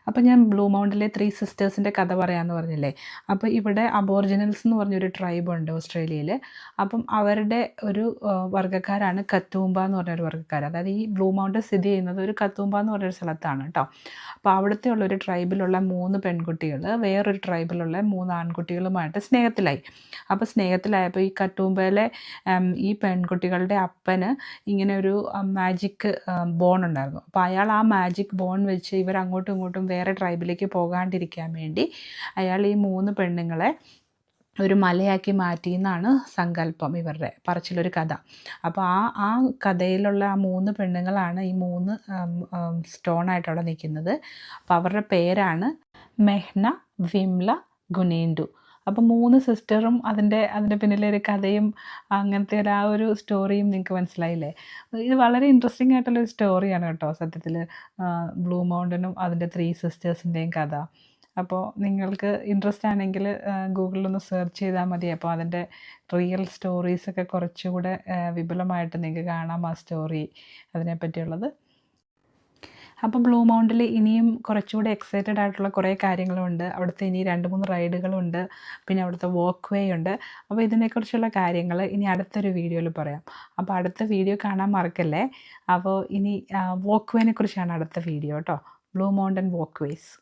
അപ്പോൾ ഞാൻ ബ്ലൂ മൗണ്ടിലെ 3 സിസ്റ്റേഴ്സിൻ്റെ കഥ പറയാമെന്ന് പറഞ്ഞില്ലേ. അപ്പോൾ ഇവിടെ അബോറിജിനൽസ് എന്ന് പറഞ്ഞൊരു ട്രൈബുണ്ട് ഓസ്ട്രേലിയയിൽ. അപ്പം അവരുടെ ഒരു വർഗ്ഗക്കാരാണ് കത്തൂമ്പ എന്ന് പറഞ്ഞൊരു വർഗ്ഗക്കാർ. അതായത് ഈ ബ്ലൂ മൗണ്ട് സ്ഥിതി ചെയ്യുന്നത് ഒരു കത്തൂമ്പ എന്ന് പറഞ്ഞൊരു സ്ഥലത്താണ് കേട്ടോ. അപ്പോൾ അവിടുത്തെ ഉള്ളൊരു ട്രൈബിലുള്ള 3 പെൺകുട്ടികൾ വേറൊരു ട്രൈബിലുള്ള 3 ആൺകുട്ടികളുമായിട്ട് സ്നേഹത്തിലായി. അപ്പോൾ സ്നേഹത്തിലായപ്പോൾ ഈ കത്തൂമ്പയിലെ ഈ പെൺകുട്ടികളുടെ അപ്പന് ഇങ്ങനെ ഒരു മാജിക് ബോൺ ഉണ്ടായിരുന്നു. അപ്പോൾ അയാൾ ആ മാജിക് ബോൺ വെച്ച് ഇവർ അങ്ങോട്ടും ഇങ്ങോട്ടും വേറെ ട്രൈബിലേക്ക് പോകാണ്ടിരിക്കാൻ വേണ്ടി അയാൾ ഈ 3 പെണ്ണുങ്ങളെ ഒരു മലയാക്കി മാറ്റി എന്നാണ് സങ്കല്പം, ഇവരുടെ പറച്ചിലൊരു കഥ. അപ്പോൾ ആ കഥയിലുള്ള ആ 3 പെണ്ണുങ്ങളാണ് ഈ 3 സ്റ്റോണായിട്ട് അവിടെ നിൽക്കുന്നത്. അപ്പോൾ അവരുടെ പേരാണ് മെഹ്ന, വിംല, ഗുനേന്ദു. അപ്പോൾ 3 സിസ്റ്ററും അതിൻ്റെ പിന്നിലെ ഒരു കഥയും അങ്ങനത്തെ ആ ഒരു സ്റ്റോറിയും നിങ്ങൾക്ക് മനസ്സിലായില്ലേ. ഇത് വളരെ ഇൻട്രസ്റ്റിംഗ് ആയിട്ടുള്ളൊരു സ്റ്റോറിയാണ് കേട്ടോ സത്യത്തിൽ, ബ്ലൂ മൗണ്ടനും അതിൻ്റെ 3 സിസ്റ്റേഴ്സിൻ്റെയും കഥ. അപ്പോൾ നിങ്ങൾക്ക് ഇൻട്രസ്റ്റ് ആണെങ്കിൽ ഗൂഗിളിലൊന്ന് സെർച്ച് ചെയ്താൽ മതി. അപ്പോൾ അതിൻ്റെ റിയൽ സ്റ്റോറീസൊക്കെ കുറച്ചുകൂടെ വിപുലമായിട്ട് നിങ്ങൾക്ക് കാണാം ആ സ്റ്റോറി അതിനെപ്പറ്റിയുള്ളത്. അപ്പോൾ ബ്ലൂ മൗണ്ടിൽ ഇനിയും കുറച്ചുകൂടെ എക്സൈറ്റഡ് ആയിട്ടുള്ള കുറേ കാര്യങ്ങളുണ്ട്. അവിടുത്തെ ഇനി 2-3 റൈഡുകളുണ്ട്, പിന്നെ അവിടുത്തെ വാക്ക് വേ ഉണ്ട്. അപ്പോൾ ഇതിനെക്കുറിച്ചുള്ള കാര്യങ്ങൾ ഇനി അടുത്തൊരു വീഡിയോയിൽ പറയാം. അപ്പോൾ അടുത്ത വീഡിയോ കാണാൻ മറക്കല്ലേ. അപ്പോൾ ഇനി വാക്ക് വേനെ കുറിച്ചാണ് അടുത്ത വീഡിയോ കേട്ടോ, ബ്ലൂ മൗണ്ടൻ വാക്ക് വേസ്.